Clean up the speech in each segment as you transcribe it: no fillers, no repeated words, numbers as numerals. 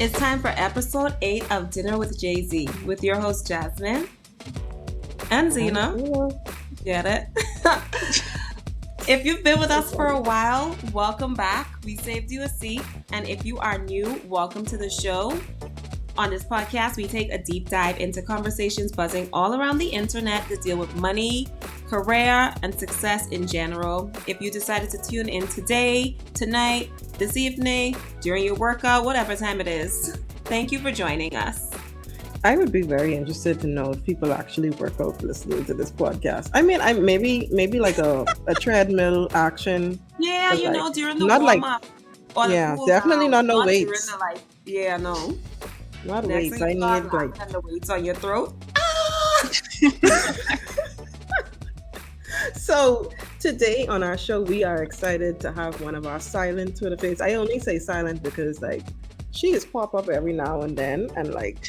It's time for episode 8 of Dinner with Jay-Z with your host Jazmine and Zina. Get it? If you've been with us for a while, welcome back. We saved you a seat. And if you are new, welcome to the show. On this podcast, we take a deep dive into conversations buzzing all around the internet that deal with money, career, and success in general. If you decided to tune in today, tonight, this evening, during your workout, whatever time it is, thank you for joining us. I would be very interested to know if people actually work out listening to this podcast. I mean, I maybe like a treadmill action. Yeah, you know, during the not warm up. Yeah, definitely not no weights. During the, yeah, no. Not weights. I need like the weights on your throat. So today on our show, we are excited to have one of our silent Twitter faves. I only say silent because like she just pop up every now and then and like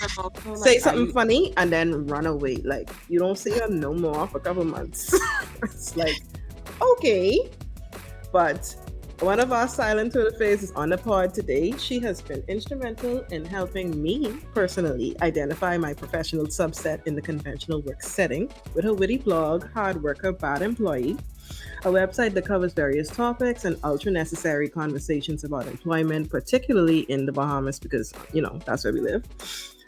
say something funny and then run away. Like you don't see her no more for a couple months. It's like okay, but one of our silent Twitter faves is on the pod today. She has been instrumental in helping me personally identify my professional subset in the conventional work setting with her witty blog, Hard Worker, Bad Employee, a website that covers various topics and ultra necessary conversations about employment, particularly in the Bahamas because, you know, that's where we live.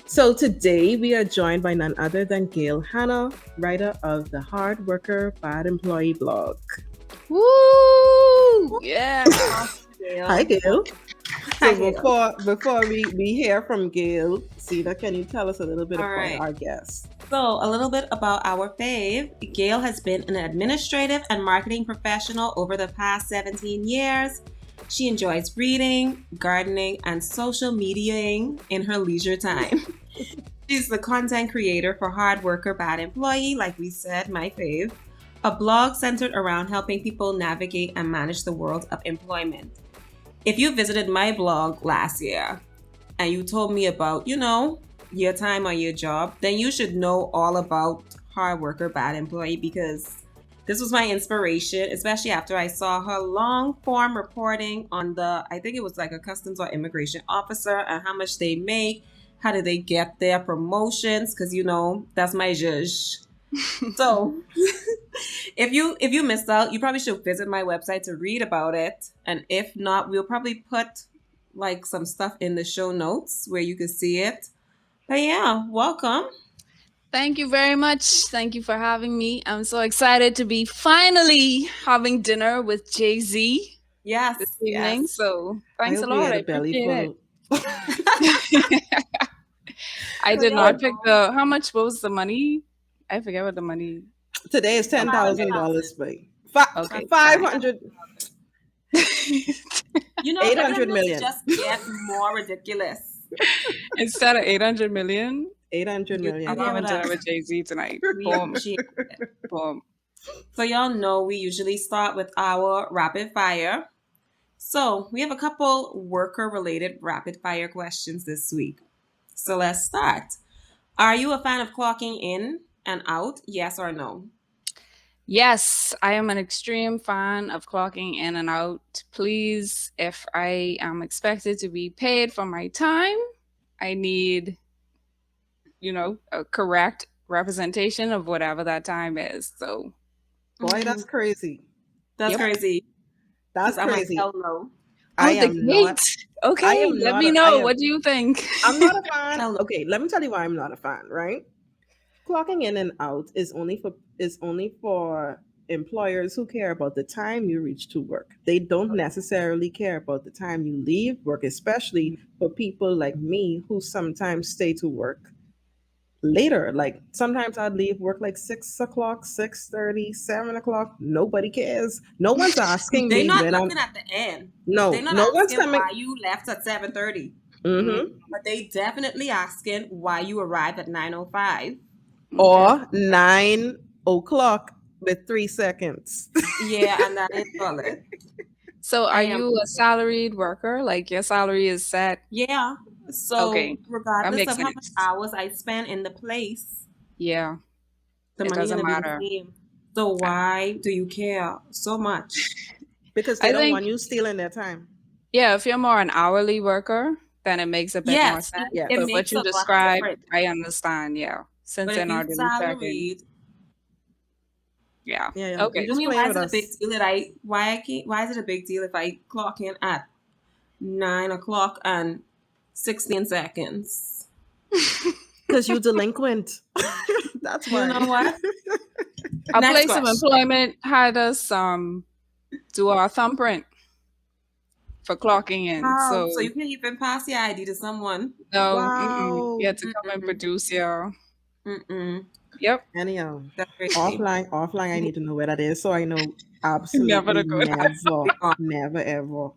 So today we are joined by none other than Gail Hanna, writer of the Hard Worker, Bad Employee blog. Woo! Yeah. Hi, Gail. So before we hear from Gail, Zina, can you tell us a little bit about our guest? So a little bit about our fave. Gail has been an administrative and marketing professional over the past 17 years. She enjoys reading, gardening, and social mediaing in her leisure time. She's the content creator for Hard Worker, Bad Employee, like we said, my fave. A blog centered around helping people navigate and manage the world of employment. If you visited my blog last year and you told me about, you know, your time on your job, then you should know all about Hard Worker, Bad Employee because this was my inspiration, especially after I saw her long form reporting on I think it was like a customs or immigration officer and how much they make, how do they get their promotions, because, you know, that's my zhuzh. So if you missed out, you probably should visit my website to read about it. And if not, we'll probably put like some stuff in the show notes where you can see it. But yeah, welcome. Thank you very much. Thank you for having me. I'm so excited to be finally having dinner with Jay-Z. Yes, this evening. Yes. So thanks a lot. I appreciate it. I did not pick how much was the money? I forget what the money. Today is $10,000, but okay, 500. You know, 800 million. Just get more ridiculous. Instead of 800 million. 800 million. I'm having dinner with Jay-Z tonight. Boom. Boom. So y'all know we usually start with our rapid fire. So we have a couple worker-related rapid fire questions this week. So let's start. Are you a fan of clocking in and out? Yes or no? Yes, I am an extreme fan of clocking in and out. Please, if I am expected to be paid for my time, I need, you know, a correct representation of whatever that time is. So, boy, that's crazy. That's crazy. That's crazy. No. I am not. Okay, let me know. What do you think? I'm not a fan. Okay, let me tell you why I'm not a fan, right? Clocking in and out is only for employers who care about the time you reach to work. They don't necessarily care about the time you leave work, especially for people like me who sometimes stay to work later. Like sometimes I'd leave work like 6 o'clock, 6:30, 7 o'clock. Nobody cares. No one's asking me. They're not looking at the end. No, they're not no asking one's coming. Why you left at 7:30. Mm-hmm. But they definitely asking why you arrived at 9:05. Or 9 o'clock with 3 seconds. Yeah, and that is solid. So are you a salaried worker? Like your salary is set? Yeah. So regardless of how much hours I spend in the place, the money doesn't matter. So why do you care so much? Because they don't want you stealing their time. Yeah, if you're more an hourly worker, then it makes a bit more Yes, sense. Yes. it But what makes you a lot described, different. I understand. Yeah, since But they're if you not really checking. salaried, Yeah. Yeah. Okay. You're I just mean, playing why is with it a big us deal that why is it a big deal if I clock in at 9 o'clock and 16 seconds? because you delinquent. That's You why. know what? A Next place of question. employment had us do our thumbprint for clocking in. Wow, So so you can't even pass your ID to someone? no, you Wow. had to come and Mm-mm, produce your. mm-mm. Yep. Anyhow, That's crazy. offline. I need to know where that is, so I know Never absolutely to go. never, Yeah. never ever.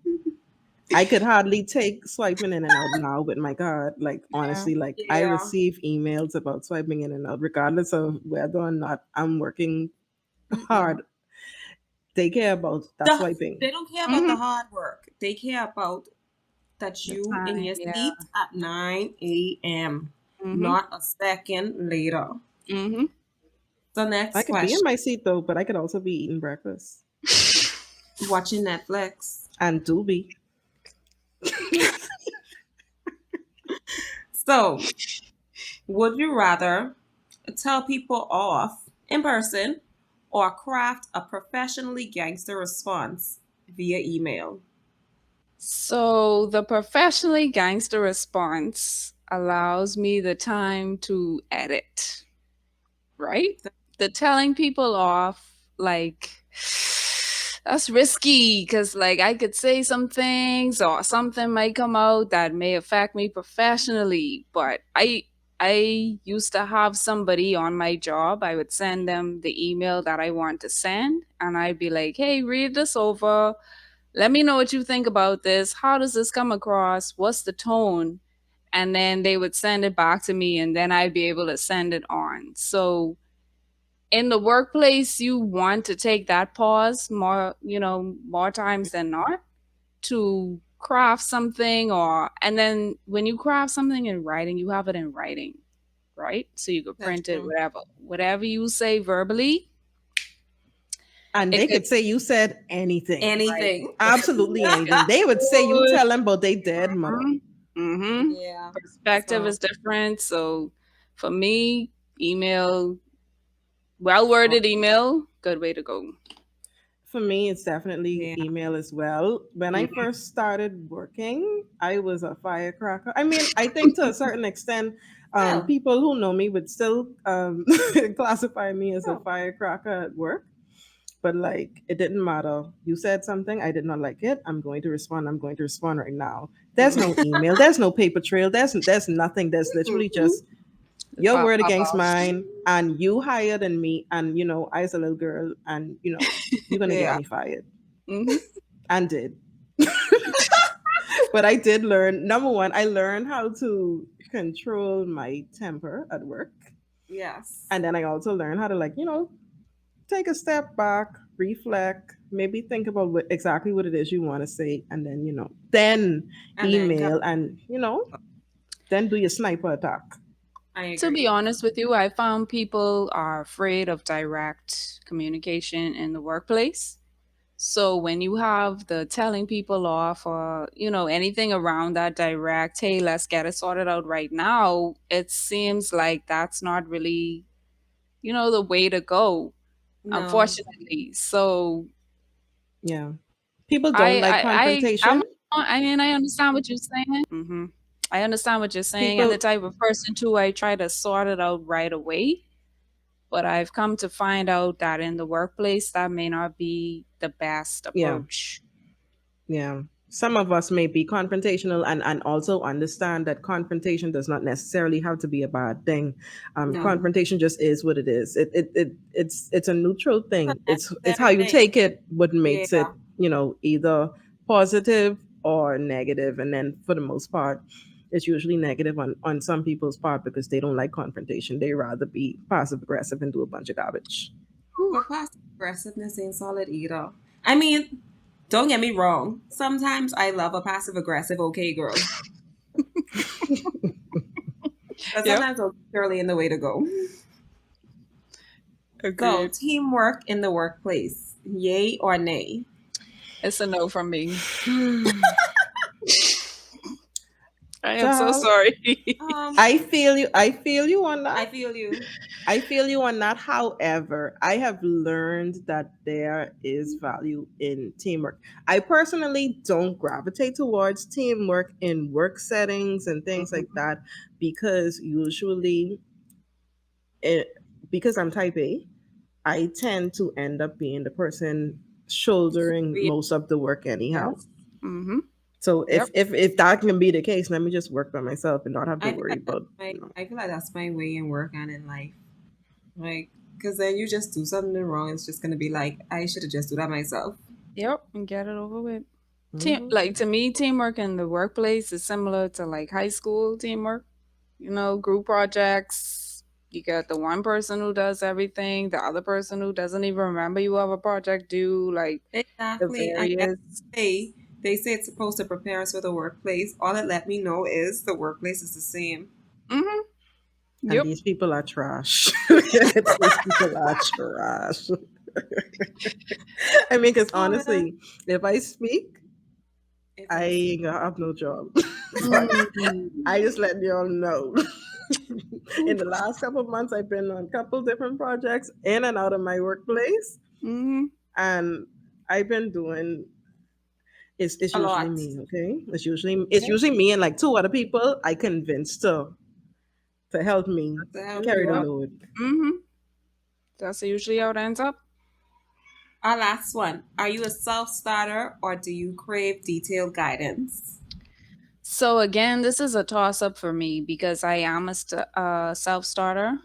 I could hardly take swiping in and out now, but my God, like Yeah. honestly, like I Yeah. receive emails about swiping in and out, regardless of whether or not I'm working Mm-mm. hard. They care about that swiping. They don't care about the Hmm. hard work. They care about that The you in time. your Yeah. seat at 9 a.m., Mhm. not a second later. Mhm. So I next could be in question. my seat though, but I could also be eating breakfast Watching Netflix. and do be. So, would you rather tell people off in person or craft a professionally gangster response via email? So the professionally gangster response allows me the time to edit, right? The telling people off, like, that's risky because, like, I could say some things or something might come out that may affect me professionally. But I used to have somebody on my job. I would send them the email that I want to send, and I'd be like, "Hey, read this over. Let me know what you think about this. How does this come across? What's the tone?" And then they would send it back to me, and then I'd be able to send it on. So in the workplace, you want to take that pause more, more times than not to craft something, or and then when you craft something in writing, you have it in writing, right? So you could That's print it, true. whatever you say verbally, And it they could could say you said anything. right. Anything. Absolutely It anything. They would say you could. tell them about they dead mother. Mm-hmm. Yeah. Perspective So, is different. So for me, email, well worded email, good way to go. For me, it's definitely yeah. email as well. When I Mhm. first started working, I was a firecracker. I mean, I think to a certain extent, Oh, people who know me would still classify me as a oh. firecracker at work. But like, it didn't matter. You said something, I did not like it. I'm going to respond. I'm going to respond right now. There's no email. There's no paper trail. There's nothing. There's literally just your Pop, word pop against out. mine, and you higher than me, and I was a little girl, and you're gonna get Yeah. me fired, Hmm. and did. But I did learn. Number one, I learned how to control my temper at work, Yes. and then I also learned how to take a step back, reflect, maybe think about exactly what it is you want to say, and then then And then go. email, and then do your sniper attack. I To be agree. honest with you, I found people are afraid of direct communication in the workplace. So when you have the telling people off or, anything around that direct, hey, let's get it sorted out right now, it seems like that's not really, the way to go, No. unfortunately. So Yeah, people don't I like I I I'm confrontation. I mean, I understand what you're saying. I understand what you're saying. And the People, type of person too, I try to sort it out right away. But I've come to find out that in the workplace, that may not be the best yeah. approach. Yeah. Some of us may be confrontational, and also understand that confrontation does not necessarily have to be a bad thing. No. Confrontation just is what it is. It's a neutral It's a thing. It's how necessary you thing. take it what makes Yeah. it, either positive or negative. And then for the most part, it's usually negative on some people's part because they don't like confrontation. They rather be passive aggressive and do a bunch of garbage. Whew. But passive aggressiveness ain't solid either. I mean, don't get me wrong. Sometimes I love a passive aggressive okay girl. But Yep. sometimes okay girl ain't the way to go. So, Agreed. teamwork in the workplace, yay or nay? It's a no from me. I am so Child, sorry. I feel you. I feel you on I that. feel you. I feel you on that. However, I have learned that there is value in teamwork. I personally don't gravitate towards teamwork in work settings and things like Mhm. that because usually, it, because I'm type A, I tend to end up being the person shouldering Real. most of the work anyhow. Yes. Mhm. So Yep. if that can be the case, let me just work by myself and not have to I feel worry like that's about my I feel like that's my way in work and in life. Like, because then you just do something wrong, it's just gonna be like, I should have just do that myself. Yep. And get it over with. Mhm. Like to me, teamwork in the workplace is similar to like high school teamwork. You know, group projects. You got the one person who does everything, the other person who doesn't even remember you have a project due, like the Exactly. And yet various. they say it's supposed to prepare us for the workplace. All it let me know is the workplace is the same. Mm-hmm. And Yep. these people are trash. These people are trash. I mean, because Oh, honestly, if I speak, if I I see. ain't gonna have no job. But I Mm. just let y'all know. In the last couple of months, I've been on a couple different projects in and out of my workplace, Mm-hmm. and I've been doing. It's A usually lot. me, okay? It's usually Yep. me and like two other people I convinced to help me To help carry you the out. Yep. load. Mm-hmm. That's usually how it ends up. Our last one. Are you a self starter or do you crave detailed guidance? So again, this is a toss up for me because I am a self starter,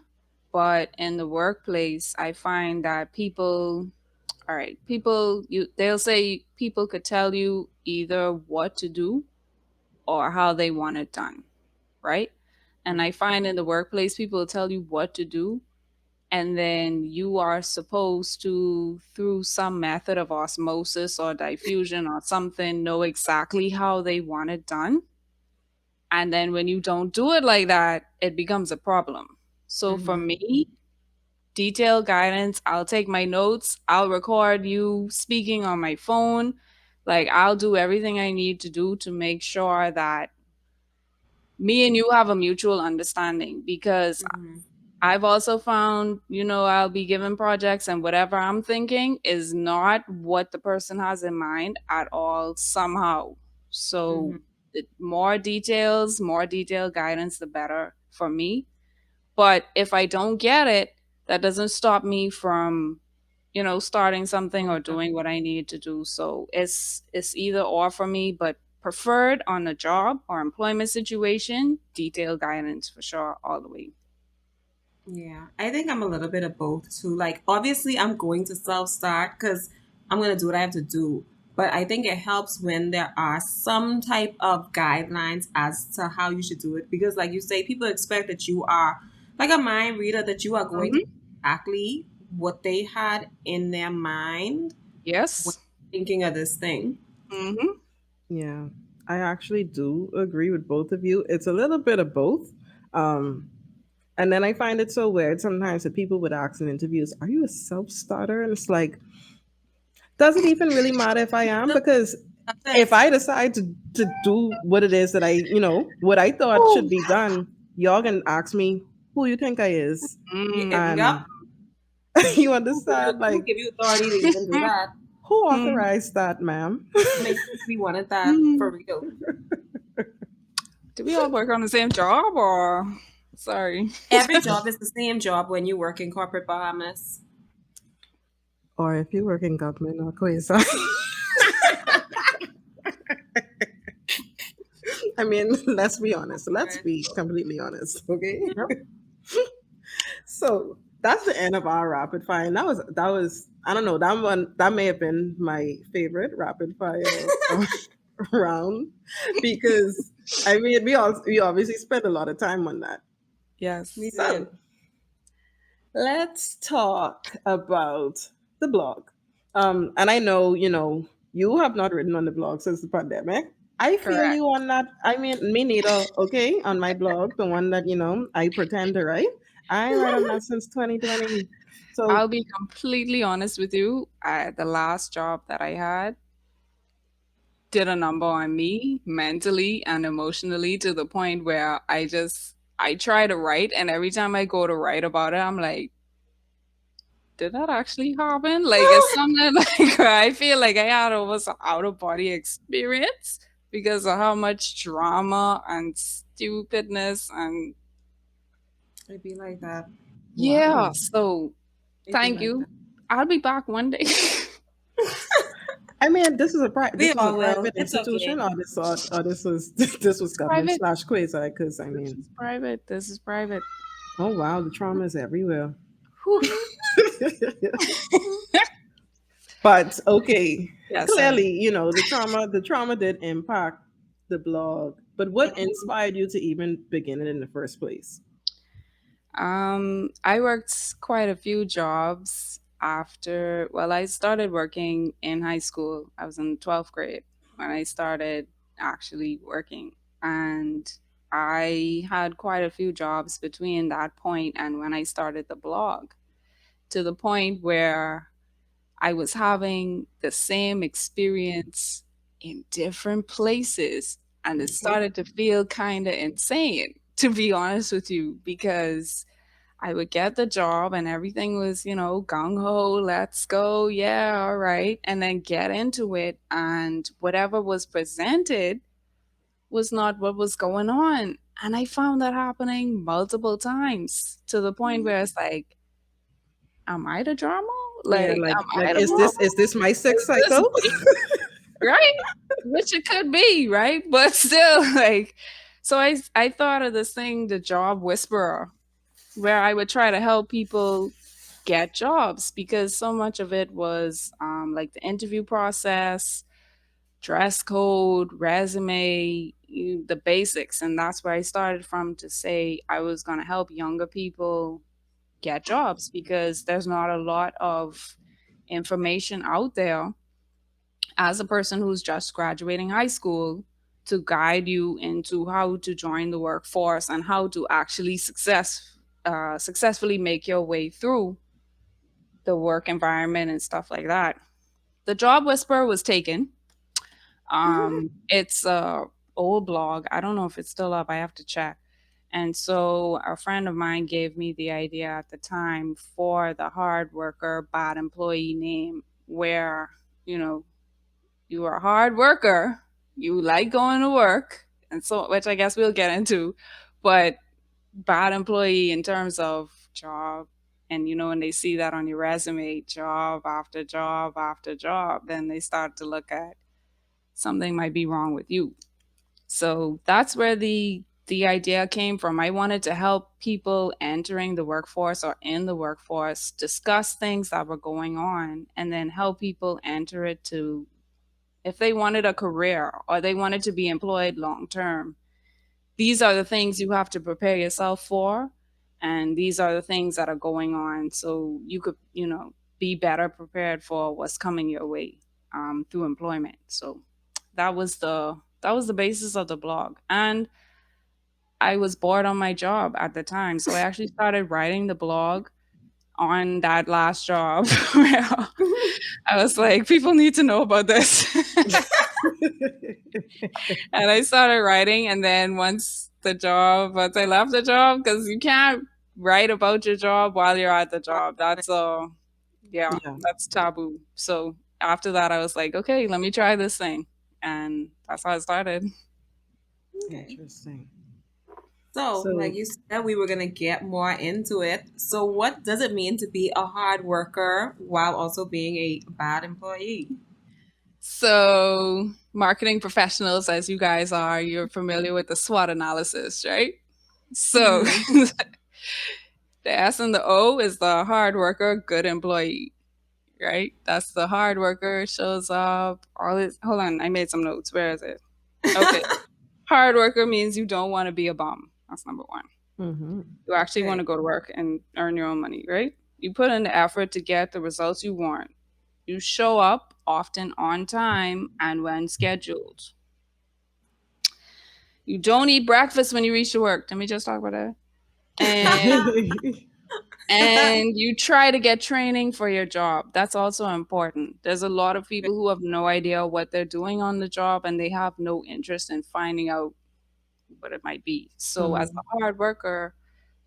but in the workplace, I find that people, all right, people, they'll say people could tell you either what to do or how they want it done, right? And I find in the workplace, people will tell you what to do, and then you are supposed to, through some method of osmosis or diffusion or something, know exactly how they want it done. And then when you don't do it like that, it becomes a problem. So for Mm-hmm. me, detailed guidance, I'll take my notes, I'll record you speaking on my phone. Like, I'll do everything I need to do to make sure that me and you have a mutual understanding, because Mm-hmm. I've also found, I'll be given projects and whatever I'm thinking is not what the person has in mind at all, somehow. Mm-hmm. So, more details, more detailed guidance, the better for me. But if I don't get it, that doesn't stop me from, starting something or doing what I need to do. So it's either or for me, but preferred on a job or employment situation, detailed guidance for sure, all the way. Yeah, I think I'm a little bit of both too. Like, obviously, I'm going to self start because I'm going to do what I have to do. But I think it helps when there are some type of guidelines as to how you should do it. Because, like you say, people expect that you are like a mind reader, that you are going to Hmm. do exactly what they had in their mind when Yes. thinking of this thing. Hmm. Yeah, I actually do agree with both of you. It's a little bit of both. Um, and then I find it so weird sometimes that people would ask in interviews, "Are you a self starter?" And it's like, does it even really matter if I am? Because if I decide to do what it is that what I thought should be done, y'all can ask me who you think I is, Mm. Yep. and you understand, Who like give you authority to even do that? who Mm. authorized that, ma'am? Make we wanted that for Mm. real. Do we all work on the same job, or sorry? Every job is the same job when you work in corporate Bahamas. Or if you work in government or quiz. I mean, let's be honest. Let's Right. be completely honest, okay? Yep. So that's the end of our rapid fire. And that was I don't know, that may have been my favorite rapid fire round because I mean we obviously spent a lot of time on that. We Yes. So did. let's talk about the blog. And I know, you have not written on the blog since the pandemic. I feel Correct. you on that. I mean, me neither, okay? On my blog, the one that, I pretend to write. I ain't write on that since 2020. So, I'll be completely honest with you. The last job that I had, did a number on me mentally and emotionally to the point where I try to write, and every time I go to write about it, I'm like, did that actually happen? Like it's something like I feel like I had almost an out of body experience because of how much drama and stupidness and It'd be like that. yeah. Wow. So It'd be thank like you. that. I'll be back one day. I mean, We this was a all will. private It's okay. institution, or this was this was government Private. slash quasi. Because I This mean, is private. This is private. oh wow, the trauma is everywhere. Whew. But okay, Yeah, sorry. clearly, the trauma did impact the blog. But what inspired you to even begin it in the first place? I worked quite a few jobs after, well, I started working in high school. I was in 12th grade when I started actually working. And I had quite a few jobs between that point and when I started the blog, to the point where I was having the same experience in different places. And it started to feel kind of insane, to be honest with you, because I would get the job and everything was, gung ho, let's go, yeah, all right. And then get into it, and whatever was presented was not what was going on. And I found that happening multiple times to the point where it's like, am I the drama? Yeah, Like, am like I the problem? is this my sex Is this cycle? me? Right? Which it could be, right? But still, like, so I thought of this thing, the job whisperer, where I would try to help people get jobs because so much of it was like the interview process, dress code, resume, the basics. And that's where I started from, to say I was going to help younger people get jobs because there's not a lot of information out there as a person who's just graduating high school to guide you into how to join the workforce and how to actually successfully make your way through the work environment and stuff like that. The Job Whisperer was taken. It's a old blog. I don't know if it's still up. I have to check. And so a friend of mine gave me the idea at the time for the hard worker, bad employee name, where, you know, you are a hard worker, you like going to work, and so, which I guess we'll get into, but bad employee in terms of job. And when they see that on your resume, job after job after job, then they start to look at something might be wrong with you. So that's where the idea came from. I wanted to help people entering the workforce or in the workforce discuss things that were going on, and then help people enter it to, if they wanted a career or they wanted to be employed long term, these are the things you have to prepare yourself for. And these are the things that are going on. So you could, be better prepared for what's coming your way through employment. So that was the basis of the blog. And I was bored on my job at the time. So I actually started writing the blog on that last job. Where I was like, people need to know about this. And I started writing, and then once I left the job, because you can't write about your job while you're at the job. Yeah, Yeah, that's taboo. So after that, I was like, okay, let me try this thing, and that's how it started. interesting. So, like So you said, we were going to get more into it. So, what does it mean to be a hard worker while also being a bad employee? So marketing professionals, as you guys are, you're familiar with the SWOT analysis, right? So Hmm. the S and the O is the hard worker, good employee, right? That's the hard worker, shows up, all this. Hold on, I made some notes. Where is it? Okay. Hard worker means you don't want to be a bum. That's number one. mhm. You actually want Okay. to go to work and earn your own money, right? You put in the effort to get the results you want. You show up often on time and when scheduled. You don't eat breakfast when you reach to work. Let me just talk about that. And and you try to get training for your job. That's also important. There's a lot of people who have no idea what they're doing on the job and they have no interest in finding out what it might be. So, as Mhm. a hard worker,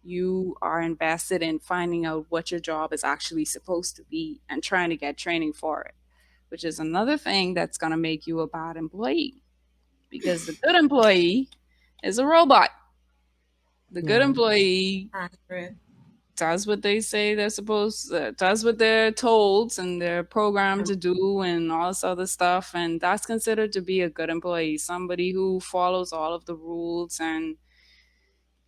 you are invested in finding out what your job is actually supposed to be and trying to get training for it, which is another thing that's going to make you a bad employee because the good employee is a robot. The good Yeah. employee Accurate. does what they say they're supposed does what they're told and they're programmed to do and all this other stuff, and that's considered to be a good employee, somebody who follows all of the rules and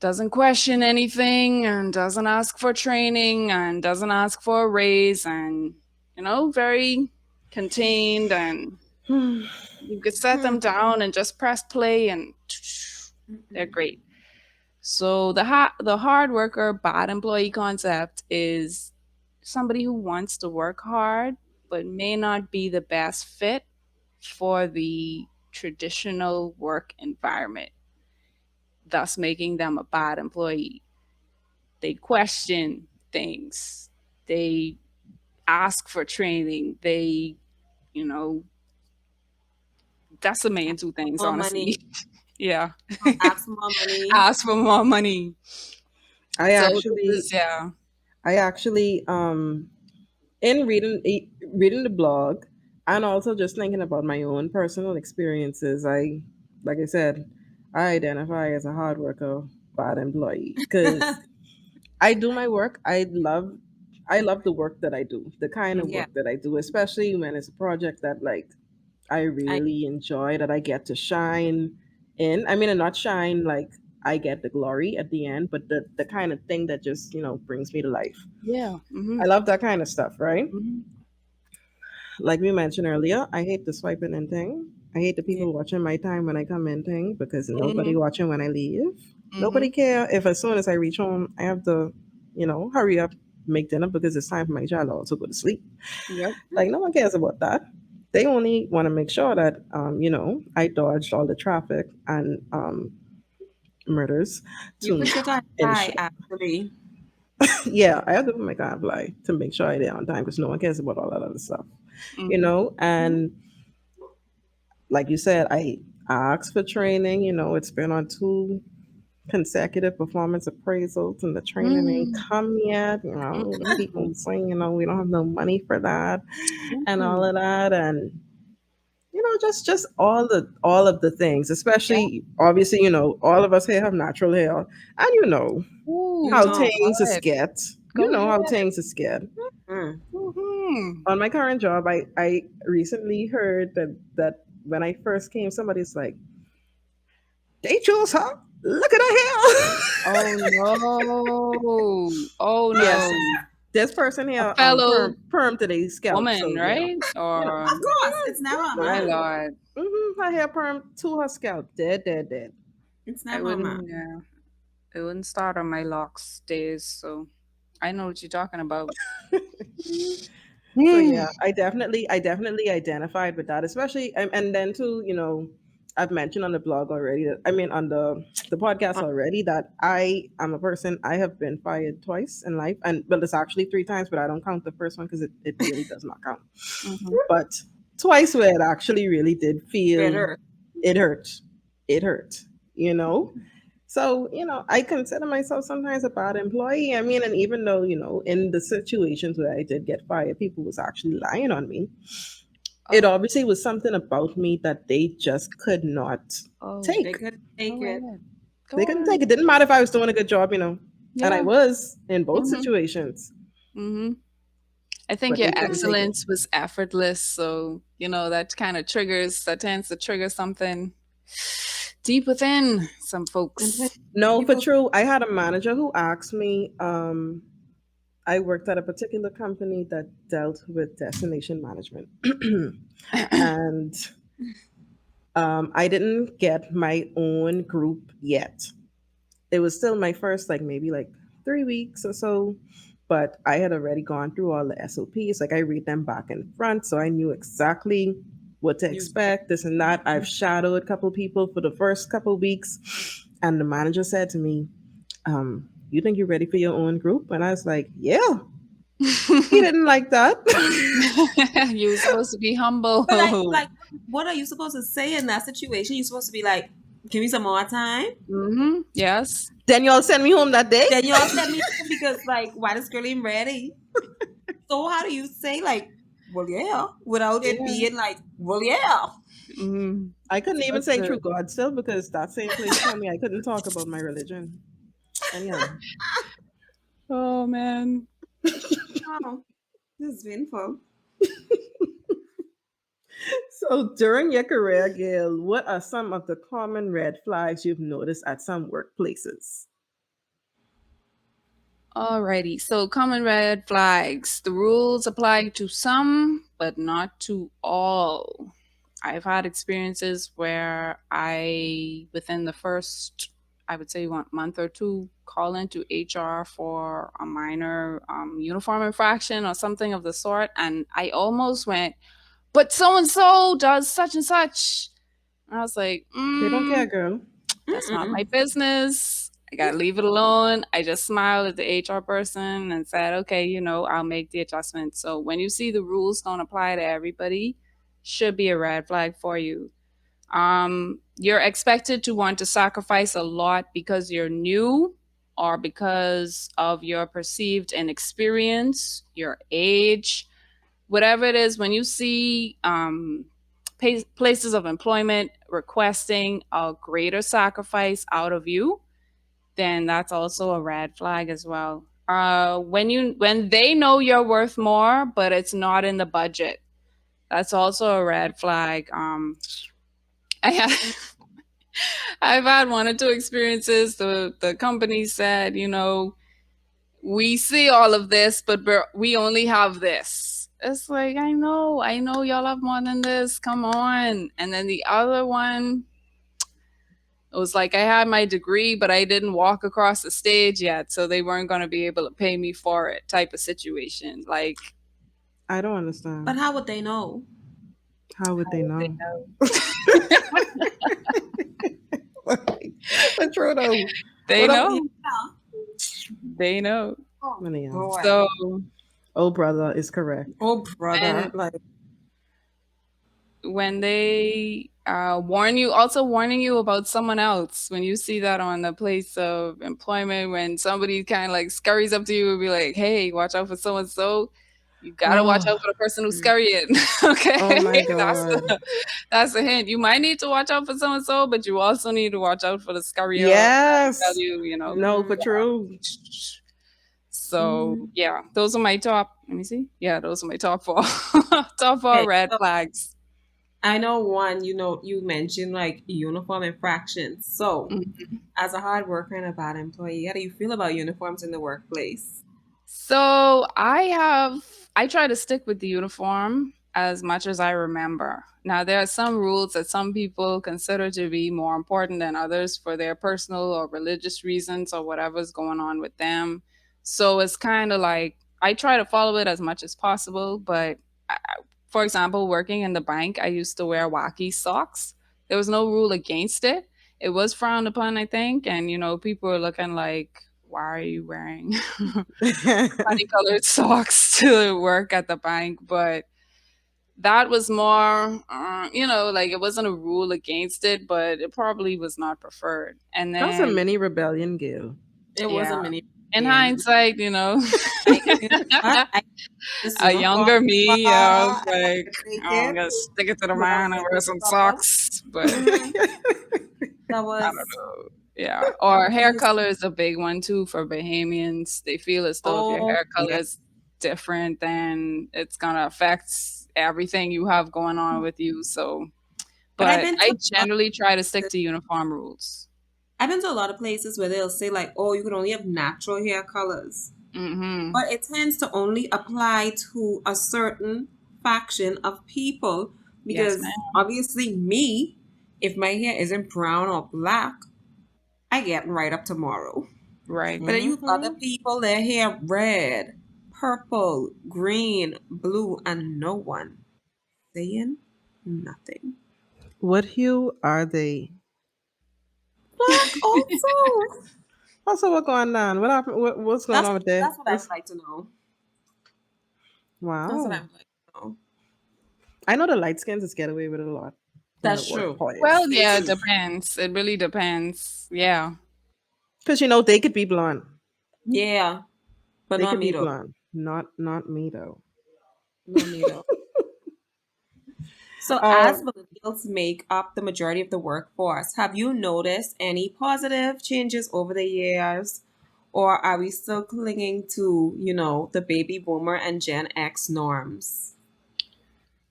doesn't question anything and doesn't ask for training and doesn't ask for a raise and very contained, and you could set them down and just press play and they're great. So the hard worker bad employee concept is somebody who wants to work hard but may not be the best fit for the traditional work environment, thus making them a bad employee. They question things. They ask for training. They, you know, that's the main two things, More honestly. money. Yeah. Ask for more money. Ask for more money. I So actually, yeah. I actually, in reading the blog, and also just thinking about my own personal experiences, like I said, I identify as a hard worker, bad employee, because I do my work. I love the work that I do, the kind of Yeah. work that I do, especially when it's a project that like I I, really enjoy, that I get to shine in. I mean, and not shine like I get the glory at the end, but the kind of thing that just brings me to life. Yeah. I love that kind of stuff, right? Mhm. Like we mentioned earlier, I hate the swiping and thing. I hate the yeah. people watching my time when I come in thing because nobody Mhm. watching when I leave. Nobody Mhm. care if as soon as I reach home I have to, hurry up, make dinner because it's time for my child to also go to sleep. Yep. Like no one cares about that. They only want to make sure that I dodged all the traffic and murders You to put your time high, ensure. actually. Yeah, I have to put my car fly to make sure I there on time because no one cares about all that other stuff. Mhm. And like you said, I asked for training. It's been on two consecutive performance appraisals, and the training ain't Mhm. come yet. The people saying, we don't have no money for that, and all Mhm. of that, and just all of the things. Yeah. Especially, obviously, all of us here have natural hair, and You Ooh, how don't. things is good. get. You Go know how ahead. things is get. Mm. Mhm. On my current job, I recently heard that when I first came, somebody's like, they chose her. Look at her hair. Oh no. Oh Yes, no. this person A here fellow perm to the scalp. woman, So right? Or Of course, it's never a my man. lord. her hair perm to her scalp. Dead, dead, dead. It's I never a man. wouldn't yeah. It wouldn't start on my locks days, so I know what you're talking about. So Hmm. yeah, I definitely identified with that, especially and then too, I've mentioned on the blog already that I mean on the podcast already that I am a person. I have been fired twice in life, and well, it's actually three times, but I don't count the first one because it really does not count. Mhm. But twice where it actually really did feel Better. it hurt. It hurt, you know? So, I consider myself sometimes a bad employee. I mean, and even though, in the situations where I did get fired, people was actually lying on me. It Oh, obviously was something about me that they just could not oh. They take. couldn't take Go it. ahead. They Go couldn't ahead. take it. Didn't matter if I was doing a good job, and I Yeah. was in both Mhm. situations, Mhm. I think but your they couldn't take it. excellence was effortless, so that that tends to trigger something deep within some And when folks. No, for people, true. I had a manager who asked me, I worked at a particular company that dealt with destination management. And I didn't get my own group yet. It was still my first, like maybe like 3 weeks or so, but I had already gone through all the SOPs. Like I read them back and front, so I knew exactly what to you, expect, this and that. I've shadowed a couple people for the first couple weeks, and the manager said to me, you think you're ready for your own group? And I was like, yeah. He didn't like that. You're supposed to be humble. But like, what are you supposed to say in that situation? You're supposed to be like, "Give me some more time." Yes. Then y'all send me home that day. Then y'all send me home because like, why this girl ain't ready? So how do you say like, "Well, yeah," without it being like, "Well, yeah." I couldn't even say true God still because that same place told me I couldn't talk about my religion. Anyhow. Oh man. Wow, this is painful. So during your career, Gail, what are some of the common red flags you've noticed at some workplaces? Alrighty. So common red flags. The rules apply to some, but not to all. I've had experiences where within the first, I would say, 1 month or two, call into HR for a minor uniform infraction or something of the sort. And I almost went, but so and so does such and such. And I was like, They don't care, girl. that's not my business. I gotta leave it alone. I just smiled at the HR person and said, okay, I'll make the adjustment. So when you see the rules don't apply to everybody, should be a red flag for you. You're expected to want to sacrifice a lot because you're new or because of your perceived inexperience, your age, whatever it is. When you see places of employment requesting a greater sacrifice out of you, then that's also a red flag as well. When they know you're worth more, but it's not in the budget, that's also a red flag. I've had 1 or 2 experiences. The company said, we see all of this, but we only have this. It's like, I know y'all have more than this. Come on. And then the other one, it was like I had my degree, but I didn't walk across the stage yet, so they weren't going to be able to pay me for it type of situation. Like, I don't understand. But how would they know? How would they know? But true though. They know. They know. Oh, So, oh brother is correct. Oh brother, like when they warning you about someone else, when you see that on the place of employment, when somebody kind of like scurries up to you and be like, hey, watch out for so and so, you gotta watch out for the person who's scurrying. Okay. Oh my God. That's a hint. You might need to watch out for so and so, but you also need to watch out for the scurrier. Yes. Tell you, No, for true. So yeah, those are my top. Let me see. Yeah, those are my top 4. Top 4 red flags. I know one, you mentioned like uniform infractions. So as a hard worker and a bad employee, how do you feel about uniforms in the workplace? So I try to stick with the uniform as much as I remember. Now, there are some rules that some people consider to be more important than others for their personal or religious reasons or whatever's going on with them. So it's kind of like I try to follow it as much as possible. But for example, working in the bank, I used to wear wacky socks. There was no rule against it. It was frowned upon, I think. And, people were looking like, why are you wearing funny colored socks to work at the bank? But that was more, like it wasn't a rule against it, but it probably was not preferred. And then that's a mini rebellion, Gail. It was a mini. In hindsight, a younger me, I was like, I'm gonna stick it to the man and wear some socks. But that was, I don't know. Yeah. Or hair color is a big one too for Bahamians. They feel as though if your hair color is different, then it's gonna affect everything you have going on with you. So, but I generally try to stick to uniform rules. I've been to a lot of places where they'll say like, oh, you can only have natural hair colors. But it tends to only apply to a certain faction of people because obviously me, if my hair isn't brown or black, I get right up tomorrow. Right. But you other people, their hair red, purple, green, blue, and no one saying nothing. What hue are they? Black also. Also, what going on? What happened? What's going That's on with that? that's what I would like to know. That's what I Wow. would like to know. I know the light skins just get away with it a lot in the That's true. workplace. Well, They yeah, it do. depends. It really depends. Yeah. Because they could be blonde. Yeah, but They not could me be though. blonde. Not me though. Not me though. So, as Um, millennials make up the majority of the workforce, have you noticed any positive changes over the years? Or are we still clinging to, the baby boomer and Gen X norms?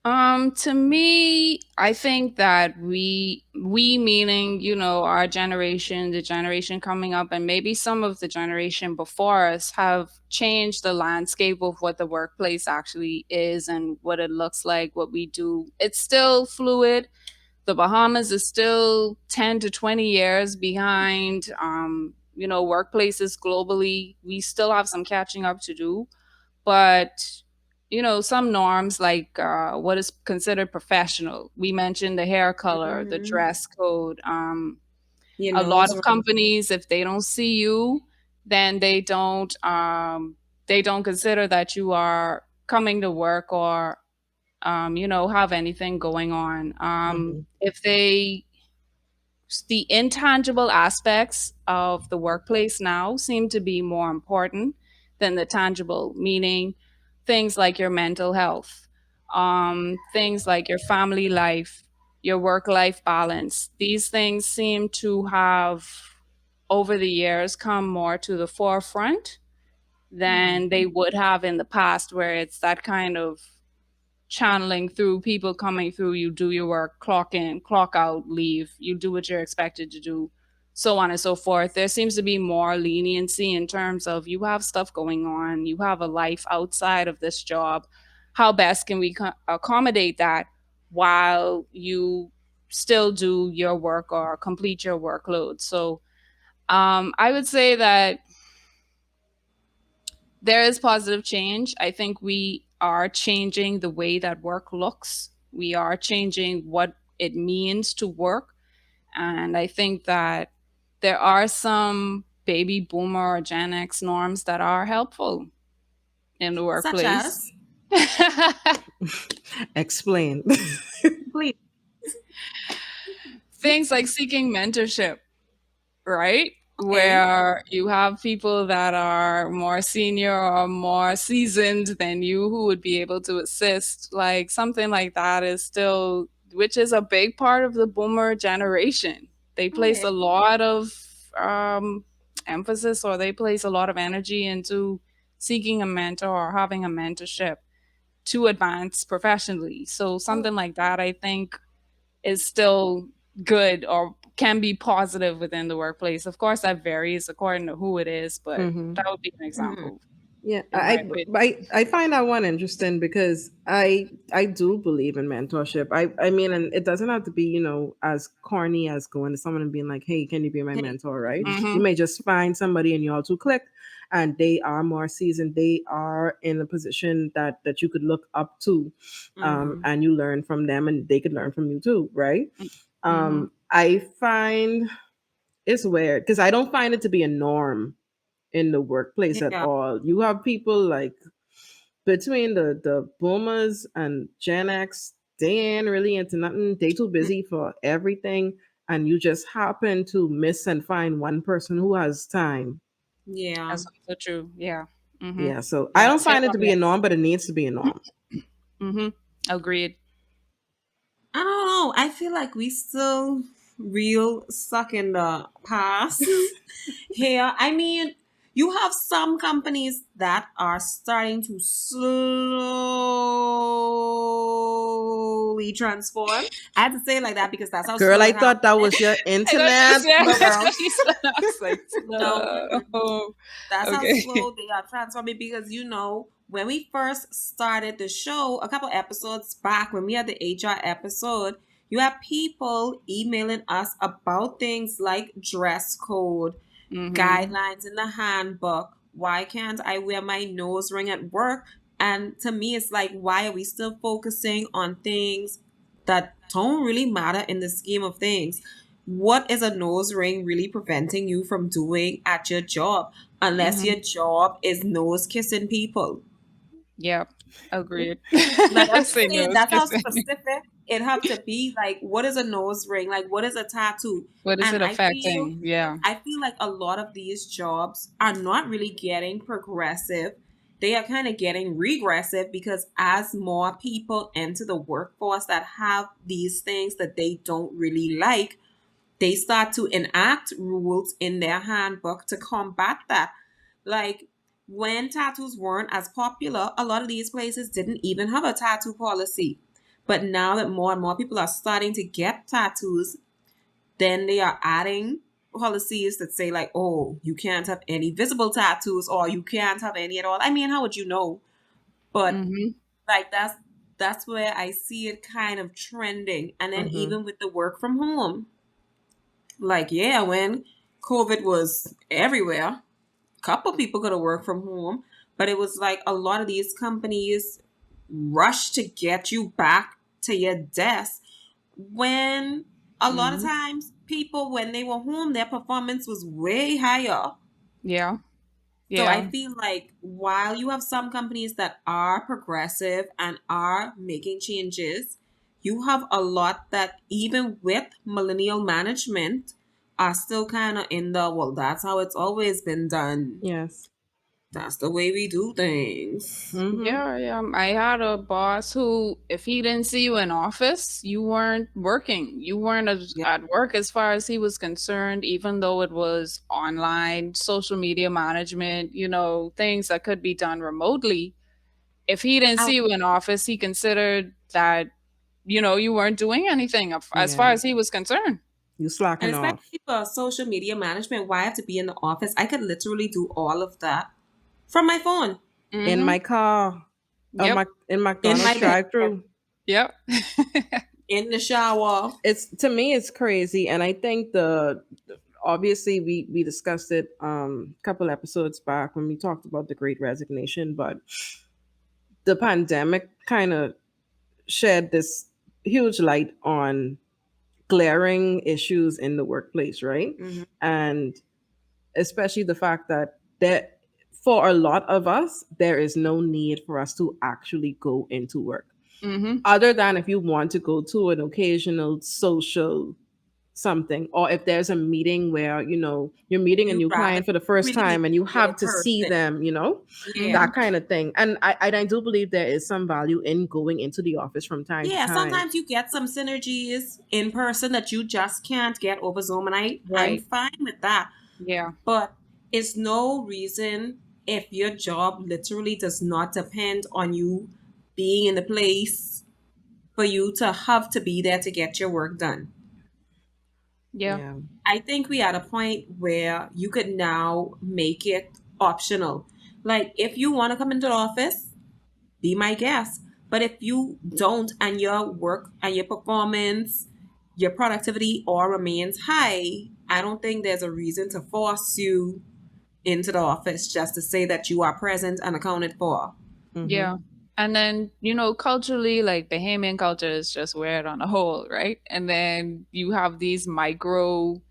To me, I think that we meaning, our generation, the generation coming up, and maybe some of the generation before us have changed the landscape of what the workplace actually is and what it looks like, what we do. It's still fluid. The Bahamas is still 10 to 20 years behind, workplaces globally. We still have some catching up to do, but some norms like what is considered professional. We mentioned the hair color, the Hmm. dress code. Your A lot nose of ring. companies, if they don't see you, then they don't consider that you are coming to work or have anything going on. mhm, If they The intangible aspects of the workplace now seem to be more important than the tangible, meaning things like your mental health, things like your family life, your work life balance. These things seem to have, over the years, come more to the forefront Hmm. than they would have in the past, where it's that kind of channeling through people coming through. You do your work, clock in, clock out, leave. You do what you're expected to do, so on and so forth. There seems to be more leniency in terms of you have stuff going on, you have a life outside of this job. How best can we accommodate that while you still do your work or complete your workload? So I would say that there is positive change. I think we are changing the way that work looks. We are changing what it means to work. And I think that there are some baby boomer or Gen X norms that are helpful in the Such workplace. as, explain. please. Things like seeking mentorship, right? Okay. Where you have people that are more senior or more seasoned than you who would be able to assist. Like something like that is still, which is a big part of the boomer generation. They place Okay. a lot of emphasis, or they place a lot of energy into seeking a mentor or having a mentorship to advance professionally. So Oh, something like that, I think, is still good or can be positive within the workplace. Of course, that varies according to who it is, but hmm that would be an mhm. example, Yeah, in my opinion. I find that one interesting because I do believe in mentorship. I mean, and it doesn't have to be as corny as going to someone and being like, "Hey, can you be my Hey. mentor?" Right? You Hmm. may just find somebody and you all two click, and they are more seasoned. They are in a position that you could look up to, Hmm. and you learn from them, and they could learn from you too, right? Hmm. I find it's weird because I don't find it to be a norm in the workplace at Yeah. all. You have people like between the boomers and Gen X, they ain't really into nothing. They too busy for everything, and you just happen to miss and find one person who has time. Yeah. That's also true. Yeah. Hmm. Yeah, so I Yeah. don't Same find it on to be the a norm, but it needs to be a norm. Hmm. Agreed. I don't know. I feel like we still real stuck in the past here. I mean, you have some companies that are starting to slowly transform. I had to say it like that because that's how Girl, slow I it happened. thought that was your I thought you internet. said No, that's girl. what you said. I was like, No. slow. That's how Okay. slow they are transforming because when we first started the show a couple episodes back when we had the HR episode, you have people emailing us about things like dress code, Hmm. guidelines in the handbook. Why can't I wear my nose ring at work? And to me, it's like, why are we still focusing on things that don't really matter in the scheme of things? what is a nose ring really preventing you from doing at your job? Unless your Mm-hmm. job is nose kissing people. Yep. Agreed. Like I'm just Say saying, no that's how kissing. specific it have to be. Like, what is a nose ring? Like, what is a tattoo? What is And it affecting? Yeah. I feel like a lot of these jobs are not really getting progressive. They are kind of getting regressive because as more people enter the workforce that have these things that they don't really like, they start to enact rules in their handbook to combat that. Like when tattoos weren't as popular, a lot of these places didn't even have a tattoo policy. But now that more and more people are starting to get tattoos, then they are adding policies that say like, oh, you can't have any visible tattoos or you can't have any at all. I mean, how would you know? But Mm-hmm. like that's where I see it kind of trending. And then Mm-hmm. even with the work from home, like yeah, when COVID was everywhere, a couple people could have worked from home, but it was like a lot of these companies rush to get you back to your desk when a lot of Mm-hmm. times people when they were home their performance was way higher. Yeah. So I Yeah. feel like while you have some companies that are progressive and are making changes, you have a lot that even with millennial management are still kind of in the well, that's how it's always been done. Yes. That's the way we do things. Mm-hmm. Yeah, yeah. I had a boss who, if he didn't see you in office, you weren't working. You weren't Yeah. at work as far as he was concerned, even though it was online, social media management, things that could be done remotely. If he didn't I- see you in office, he considered that, you weren't doing anything as far Yeah. as he was concerned. You and slacking off. especially for social media management, why I have to be in the office? I could literally do all of that from my phone In Mm-hmm. my car. Yep. In in McDonald's my bed, drive through. Yep. in the shower. It's to me it's crazy. And I think the obviously we discussed it a couple episodes back when we talked about the great resignation, but the pandemic kind of shed this huge light on glaring issues in the workplace, right? Hmm. And especially the fact that for a lot of us, there is no need for us to actually go into work. Mm-hmm. Other than if you want to go to an occasional social something, or if there's a meeting where you're meeting a You new rather client for the first really need time to and you be in have to see person. them, Yeah. Mm-hmm. that kind of thing. And I do believe there is some value in going into the office from time to Yeah, time. sometimes you get some synergies in person that you just can't get over Zoom, and I'm Right. fine with that. Yeah. But it's no reason if your job literally does not depend on you being in the place for you to have to be there to get your work done. Yeah. Yeah. I think we at a point where you could now make it optional. Like if you want to come into the office, be my guest. But if you don't and your work and your performance, your productivity all remains high, I don't think there's a reason to force you into the office just to say that you are present and accounted for. Mm-hmm. Yeah. And then, culturally, like Bahamian culture is just weird on a whole, right? And then you have these micro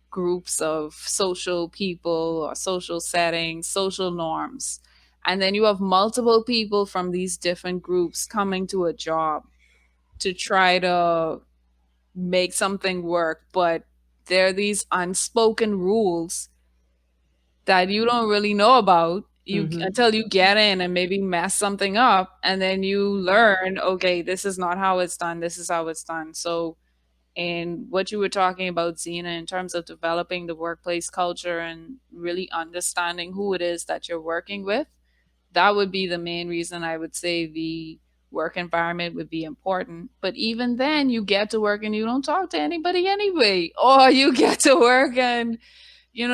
groups of social people or social settings, social norms. And then you have multiple people from these different groups coming to a job to try to make something work. But there are these unspoken rules that you don't really know about you Mm-hmm. until you get in and maybe mess something up, and then you learn, okay, this is not how it's done, this is how it's done. So in what you were talking about, Zena, in terms of developing the workplace culture and really understanding who it is that you're working with, that would be the main reason I would say the work environment would be important. But even then, you get to work and you don't talk to anybody anyway, or you get to work and you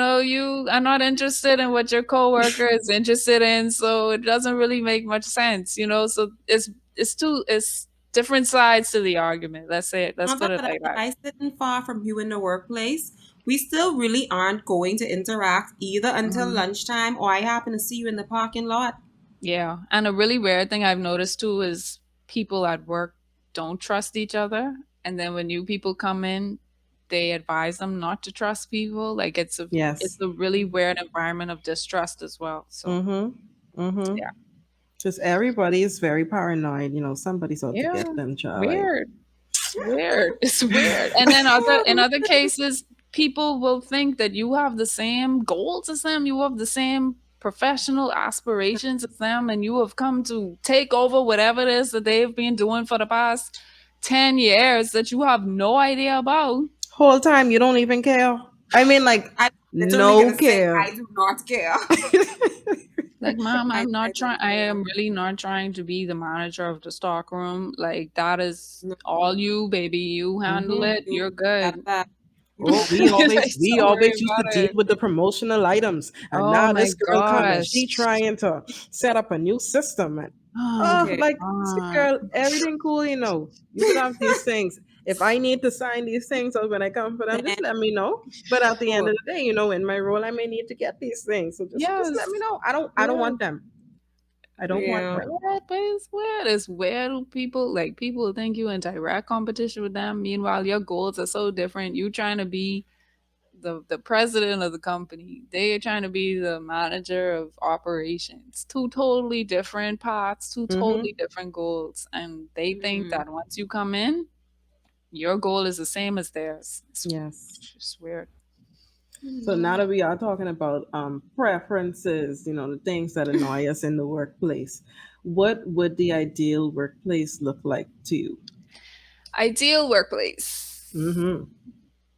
are not interested in what your coworker is interested in, so it doesn't really make much sense. So it's different sides to the argument. Let's On put top it of that, like if that. I sitting far from you in the workplace, we still really aren't going to interact either until Mhm. lunchtime or I happen to see you in the parking lot. Yeah, and a really rare thing I've noticed too is people at work don't trust each other, and then when new people come in, they advise them not to trust people. Like it's Yes. a really weird environment of distrust as well. So yeah. Just everybody is very paranoid. Somebody's out to Yeah. get them, child. Like, Weird. It's weird. It's weird. And then in other cases, people will think that you have the same goals as them, you have the same professional aspirations as them, and you have come to take over whatever it is that they've been doing for the past 10 years that you have no idea about. whole time you don't even care. I mean, like, I no gonna say, care. I do not care. Like, mom, I'm not I trying. don't I care. am really not trying to be the manager of the stock room. Like, that is No. all you, baby. You handle it. You You're got good. that. Oh, Like, we don't worry always used to about deal it. with the promotional items, and Oh now my this girl coming, gosh. she trying to set up a new system, and Oh, Okay. like, see, girl, everything cool, You could have these things. If I need to sign these things out when I come for them, just let me know. But at the end of the day, in my role, I may need to get these things, so just let me know. I don't want them. I don't want them. Yeah, but it's weird. It's weird. People think you in direct competition with them. Meanwhile, your goals are so different. You trying to be the president of the company. They are trying to be the manager of operations. Two totally different paths, two totally different goals. And they think that once you come in, your goal is the same as theirs. It's Yes. just weird. So now that we are talking about preferences, the things that annoy us in the workplace, what would the ideal workplace look like to you? Ideal workplace. Mm-hmm.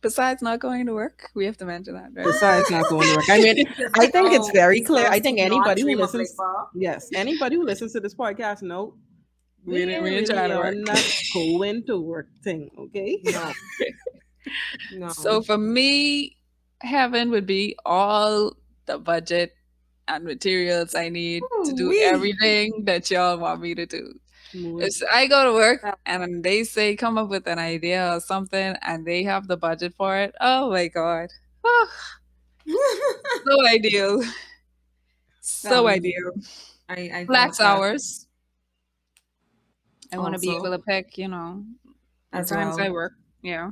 Besides not going to work, we have to mention that, right? Besides not going to work, I mean, I think it's very clear. I think anybody who not listens, yes, anybody who listens to this podcast, know We we ain't really trying to are work. not going to work thing, okay? No. No. So for me, heaven would be all the budget and materials I need to do Ooh-wee. everything that y'all want me to do. Mood. If I go to work and they say come up with an idea or something and they have the budget for it, oh my god. Oh, so ideal. So ideal. I Flex felt that hours. I want to be able also to pick, the as times I well. work. Yeah.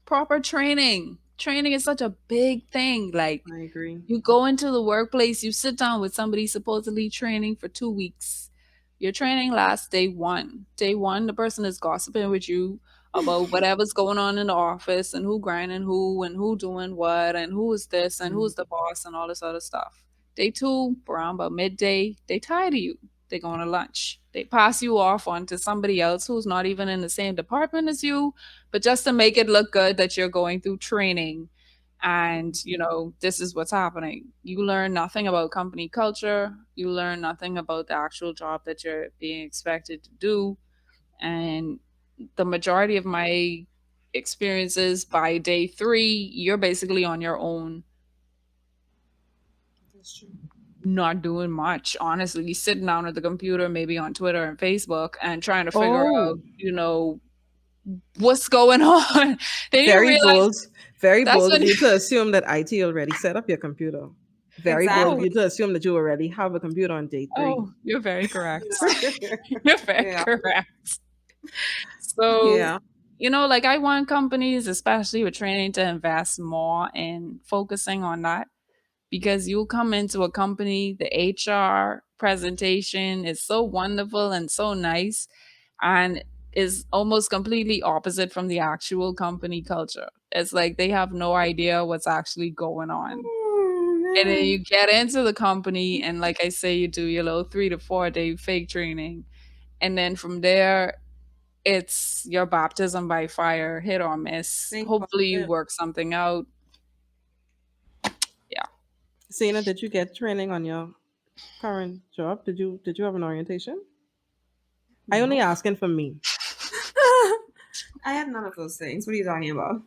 Proper training. Training is such a big thing. Like, I agree. you go into the workplace, you sit down with somebody supposedly training for 2 weeks. Your training lasts day one. Day one, the person is gossiping with you about whatever's going on in the office and who grinding who and who doing what and who is this and who's the boss and all this other stuff. Day two, around about midday, they tired of you. They go on a lunch. They pass you off onto somebody else who's not even in the same department as you, but just to make it look good that you're going through training and this is what's happening. You learn nothing about company culture, you learn nothing about the actual job that you're being expected to do, and the majority of my experiences by day 3 you're basically on your own. That's true. Not doing much, honestly, sitting down at the computer, maybe on Twitter and Facebook, and trying to figure out what's going on. They didn't Very realize bold. Very that's bold of when you to assume that IT already set up your computer. Very bold of you to assume that you already have a computer on day 3. Oh, you're very correct. You're very correct. So, like, I want companies, especially with training, to invest more in focusing on that, because you'll come into a company, the HR presentation is so wonderful and so nice, and is almost completely opposite from the actual company culture. It's like they have no idea what's actually going on. And then you get into the company, and like I say, you do your little 3 to 4 day fake training. And then from there, it's your baptism by fire, hit or miss. Hopefully you work something out. Yeah. Zina, did you get training on your current job? Did you have an orientation? I only asking for me. I had none of those things. What are you talking about?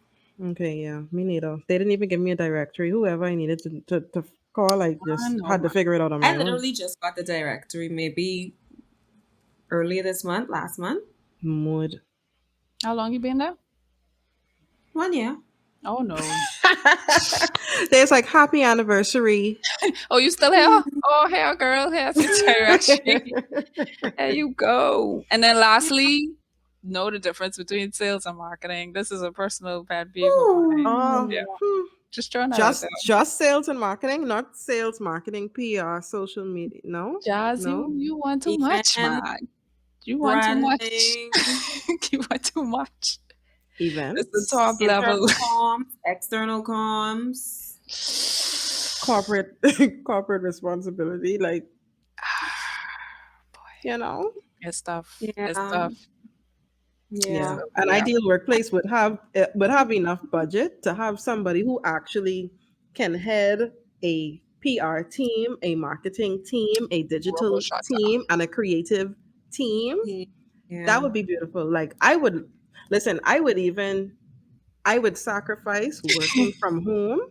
Okay, yeah, me neither. They didn't even give me a directory. Whoever I needed to call, I just had to figure it out on my own. I literally just got the directory maybe earlier this month, last month. Mood. How long you been there? 1 year. Oh no. There's like happy anniversary. Oh, you still here? Oh, hair girl, here's the directory. There you go. And then lastly, know the difference between sales and marketing. This is a personal pet peeve of mine. Yeah, Um, hmm, just throwing that out there. just sales and marketing, not sales, marketing, PR, social media. No, Jazz, no. you want too much, Event, man. You want too much. branding, You want too much. It's the top Events, level. internal comms, external comms. corporate corporate responsibility, like Boy, you know. it's tough. It's Yeah, tough. Yeah, yeah. So an yeah. ideal workplace would have enough budget to have somebody who actually can head a PR team, a marketing team, a Robo digital shutter. team, and a creative team. That Yeah. would be beautiful. Like I would listen, I would sacrifice working from home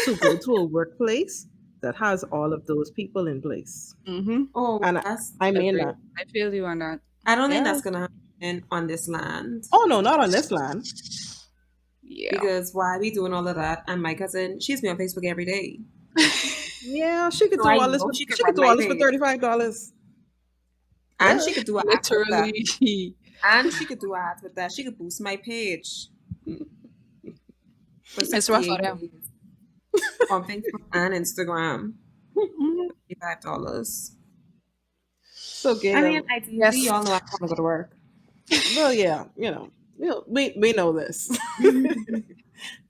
to go to a workplace that has all of those people in place. Mm-hmm. Oh, And that's. I mean Agree. that. I feel you on that. I don't think Yeah. that's gonna happen on this land Oh no, not on this land. Yeah. because why we doing all of that? And my cousin, she's me on Facebook every day, Yeah, she could so do I all this know for she could she could run do my all this for page, $35. and Yeah. she could do ads with that, Literally. and she could do ads with that. She could boost my page for It's rough out 68 here. days on Facebook and Instagram. Mhm. $55. So I mean, Gail, ideally, Yes. y'all know I want to go to work. well, yeah, we know this.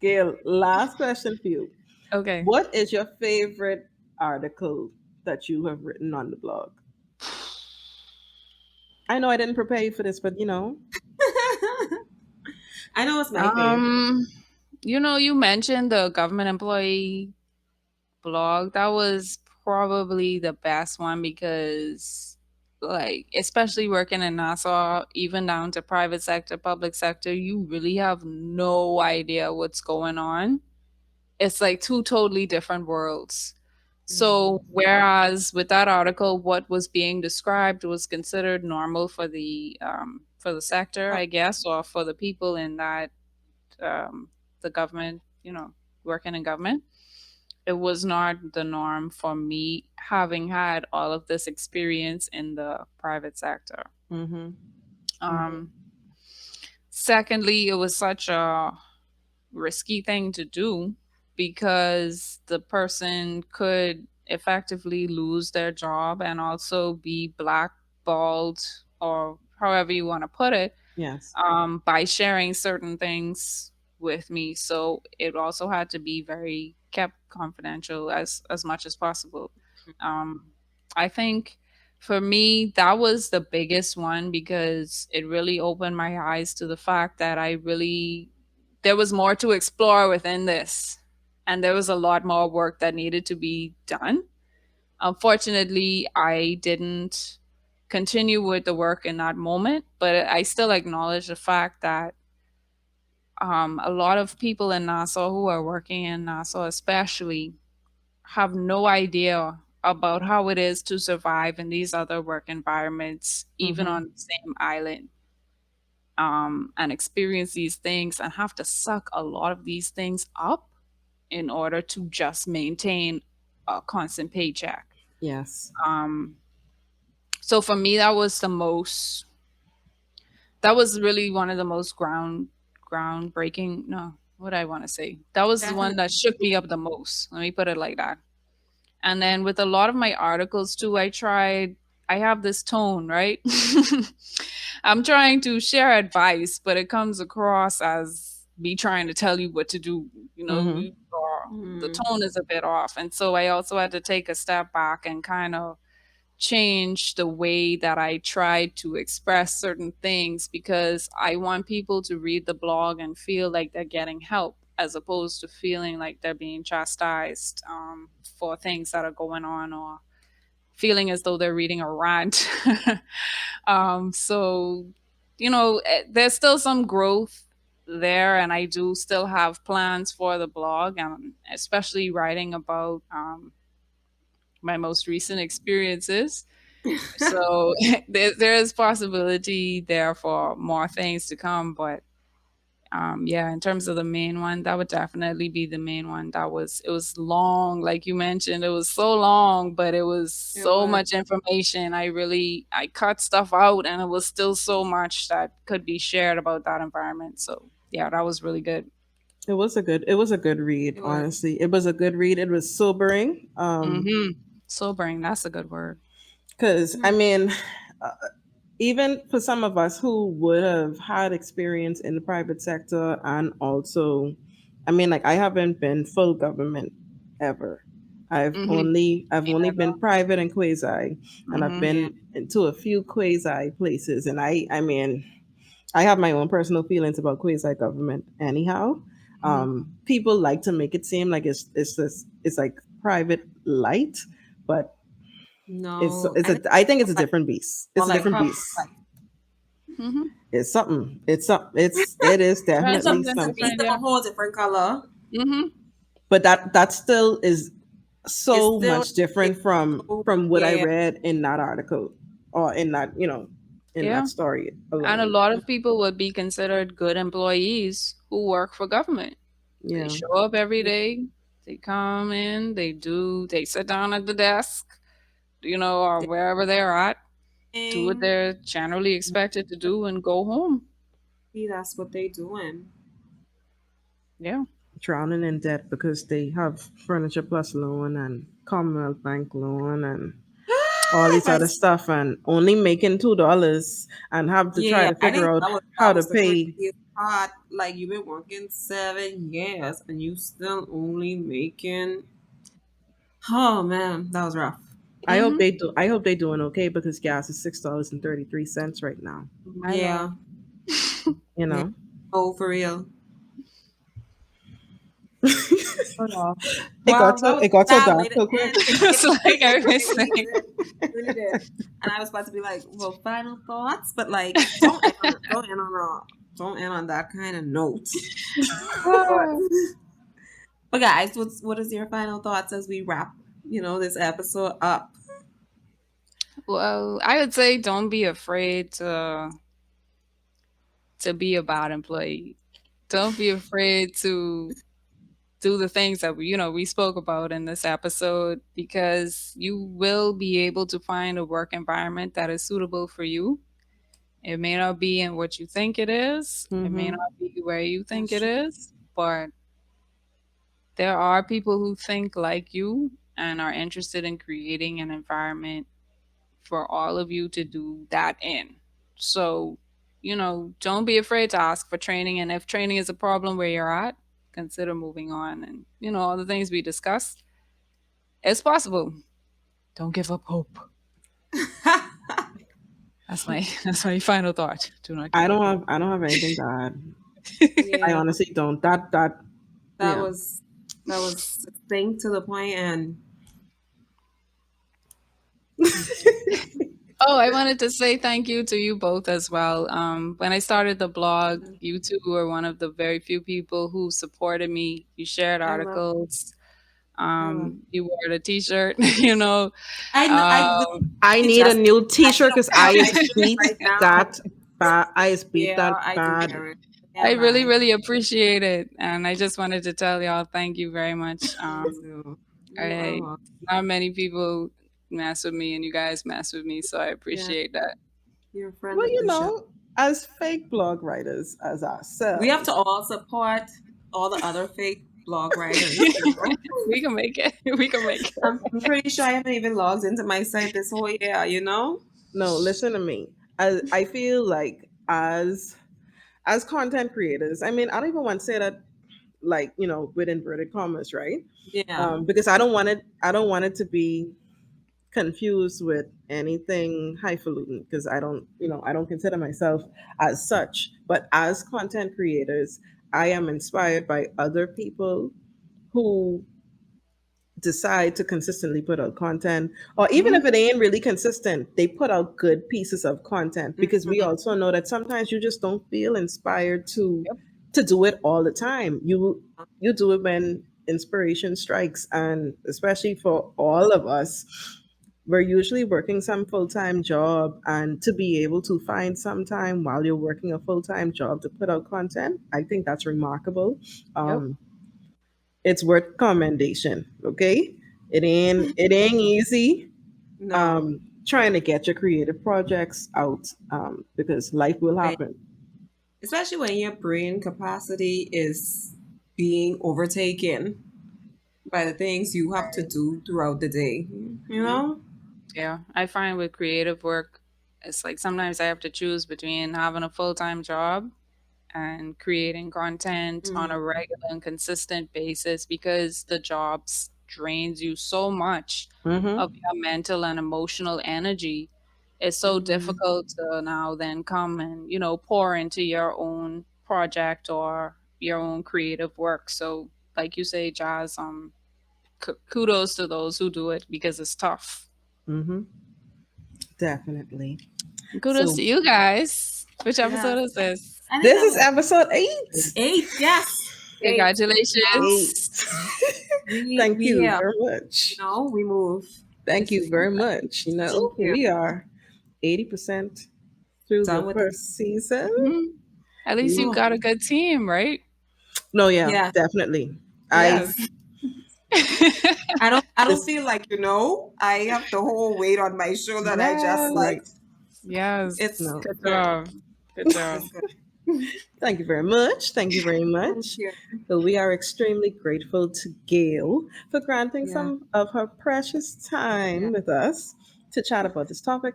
Gail, last question for you. Okay. What is your favorite article that you have written on the blog? I know I didn't prepare you for this, but I know it's my fave. Um, you mentioned the government employee blog. That was probably the best one because, like, especially working in NASA, even down to private sector, public sector, you really have no idea what's going on. It's like two totally different worlds. So, whereas with that article, what was being described was considered normal for the sector, I guess, or for the people in that the government, working in government. It was not the norm for me having had all of this experience in the private sector. Mm-hmm. Um, Secondly, it was such a risky thing to do because the person could effectively lose their job and also be blackballed, or however you want to put it, Yes. by sharing certain things with me. So it also had to be very kept confidential as much as possible. Um, I think for me that was the biggest one because it really opened my eyes to the fact that there was more to explore within this, and there was a lot more work that needed to be done. Unfortunately, I didn't continue with the work in that moment, but I still acknowledge the fact that a lot of people in Nassau who are working in Nassau, especially, have no idea about how it is to survive in these other work environments, even Mm-hmm. on the same island, and experience these things and have to suck a lot of these things up in order to just maintain a constant paycheck. Yes. Um, so for me, that was really one of the most groundbreaking. No, what I want to say. That was the one Definitely. that shook me up the most. Let me put it like that. And then with a lot of my articles too, I have this tone, right? I'm trying to share advice, but it comes across as me trying to tell you what to do. Mm-hmm. Or the Mm. tone is a bit off. And so I also had to take a step back and kind of change the way that I try to express certain things because I want people to read the blog and feel like they're getting help as opposed to feeling like they're being chastised for things that are going on, or feeling as though they're reading a rant. So, there's still some growth there, and I do still have plans for the blog, and especially writing about my most recent experiences. So there is possibility there for more things to come, but Yeah, in terms of the main one, that would definitely be the main one. It was long, like you mentioned, it was so long, but it was It so was. much information. I cut stuff out, and it was still so much that could be shared about that environment. So yeah, that was really good. It was a good read, It was. honestly. It was a good read. It was sobering. Mm-hmm. Sobering, that's a good word. Because I mean, uh, even for some of us who would have had experience in the private sector, and also, I mean, like I haven't been full government ever. Mm-hmm. I've Me only neither. been private and quasi, and I've Mm-hmm. Yeah. been into a few quasi places. And I mean, I have my own personal feelings about quasi government. Anyhow, Mm-hmm. people like to make it seem like it's like private light, but No, it's I a think I think it's a like different beast. more It's a like different public beast. life. Mm-hmm. It's something. It's something. It is That's It's a definitely something piece different, something. of a yeah. whole different color. Mm-hmm. But that still is It's so still much it's different so from what I yeah. read in that article or in that in Yeah. that story And a alone. lot of people would be considered good employees who work for government. They Yeah, show up every day, they come in, they sit down at the desk, or wherever they're at, do what Thing. they're generally expected to do and go home. See, that's what they doing. Yeah. drowning in debt because they have Furniture Plus loan and Commonwealth Bank loan and all If these I other stuff, and only making $2 and have to try yeah, to I figure think out that how to was the pay. craziest part. Like you've been working 7 years and you still only making. Oh man, that was rough. Mhm. I hope they doing okay because gas is $6.33 right now. My Yeah, lord. You yeah. know, Oh, for real. Hold on. it Well, so it got so that dark way to so quick. end. It's like I It was really saying. did. It really did. And I was about to be like, well, final thoughts, but like, don't end on that kind of note. But but guys, what is your final thoughts as we wrap, this episode up? Well, I would say don't be afraid to be a bad employee. Don't be afraid to do the things that we spoke about in this episode, because you will be able to find a work environment that is suitable for you. It may not be in what you think it is. It may Hmm. not be where you think That's it true. is, but there are people who think like you and are interested in creating an environment for all of you to do that in. So, don't be afraid to ask for training. And if training is a problem where you're at, consider moving on. And, all the things we discussed, it's possible. Don't give up hope. That's my that's my final thought. Do not give up hope. I don't have anything to add. I Yeah, honestly don't. That that yeah. was that was succinct to the point, and Oh, I wanted to say thank you to you both as well. When I started the blog, you two were one of the very few people who supported me. You shared I love, articles. I love. You wore the T-shirt. I know. I Um, I literally need a just new I need T-shirt to because wear I my is shirt beat right now. that bad. I is beat Yeah, that I do bad. wear it. I I can't really, lie. really appreciate it, and I just wanted to tell y'all thank you very much. Me too. You are I welcome. Not many people mess with me, and you guys mess with me, so I Yeah, appreciate that. you're a friend Well, of the show. as fake blog writers as We have to ourselves, all support all the other fake blog writers. We can make it. We can make it. I'm pretty sure I haven't even logged into my site this whole year. no, listen to me. I feel like as content creators, I mean, I don't even want to say that like with inverted commas, right? Yeah. Because I don't want it to be confused with anything highfalutin because I don't consider myself as such. But as content creators, I am inspired by other people who decide to consistently put out content, or even Mhm. if it ain't really consistent, they put out good pieces of content because we Mhm. also know that sometimes you just don't feel inspired Yep. to do it all the time. You do it when inspiration strikes, and especially for all of us, we're usually working some full-time job, and to be able to find some time while you're working a full-time job to put out content, I think that's remarkable. Yep. It's worth commendation. Okay, it ain't easy No. trying to get your creative projects out, because life will Right. happen. Especially when your brain capacity is being overtaken by the things you have to do throughout the day. You know? Yeah, I find with creative work, it's like sometimes I have to choose between having a full-time job and creating content on a Mm-hmm. regular and consistent basis because the jobs drains you so much Mm-hmm. of your mental and emotional energy. It's so Mm-hmm. difficult to now then come and, pour into your own project or your own creative work. So, like you say, Jazz, kudos to those who do it because it's tough. Mm-hmm. Definitely. And kudos So to you guys. Which episode Yes. is this? I think this that is was episode 8. 8. Yes. 8. Eight. Congratulations. Thank We you here. very much. We move. Thank This you is very much. thank you. We are 80% through the Done with the first season. Mhm. At least you We, oh, got a good team, right? no, yeah, yeah. definitely. I Yes. I don't this feel like, I have the whole weight on my shoulder and I just yes. like Yes. it's No. Good good. job. Good job. It's good. Thank you very much. Thank you very Thank much. you. So we are extremely grateful to Gail for granting Yeah. some of her precious Yeah. time with us to chat about this topic.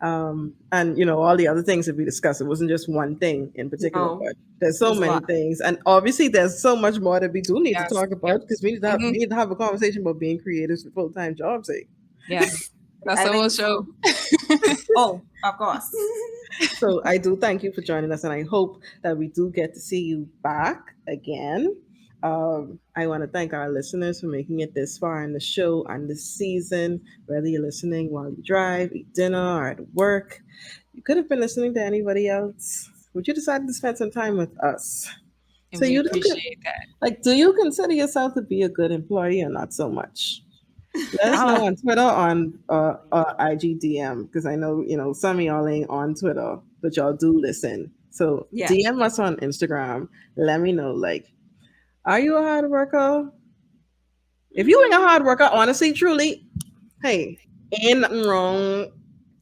And all the other things that we discussed. It wasn't just one thing in particular, No, but there's so there's a many lot. things, and obviously there's so much more that we do need to Yes. talk about because we Mhm. need to have a conversation about being creatives for full-time jobs. Yes. That's I the whole think show. oh, of course. So I do thank you for joining us, and I hope that we do get to see you back again. I want to thank our listeners for making it this far in the show and this season. Whether you're listening while you drive, eat dinner, or at work, you could have been listening to anybody else, but you decided to spend some time with us. And So we you do appreciate that. do you consider yourself to be a good employee or not so much? Let us know Oh, on Twitter, on IGDM, because I know some of y'all ain't on Twitter, but y'all do listen. So Yeah. DM us on Instagram. Let me know, are you a hard worker? If you ain't a hard worker, honestly, truly, hey, ain't nothing wrong.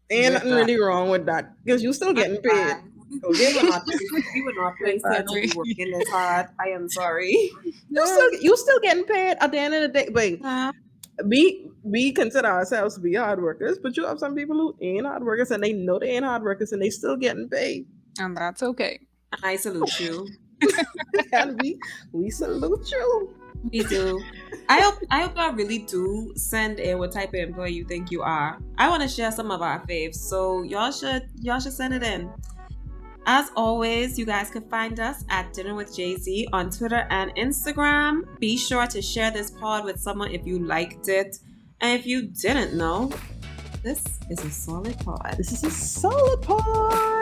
Ain't With nothing that. really wrong with that because you're still getting paid. We Okay, were not placed here to exactly. be working this hard. I am sorry. you still getting paid at the end of the day. Wait, Uh, we consider ourselves to be hard workers, but you have some people who ain't hard workers and they know they ain't hard workers and they still getting paid. And that's okay. I salute you. And we salute you. We do. I hope y'all really do send in what type of employee you think you are. I want to share some of our faves, so y'all should send it in. As always, you guys can find us at Dinner with Jay-Z on Twitter and Instagram. Be sure to share this pod with someone if you liked it. And if you didn't know, this is a solid pod. This is a solid pod.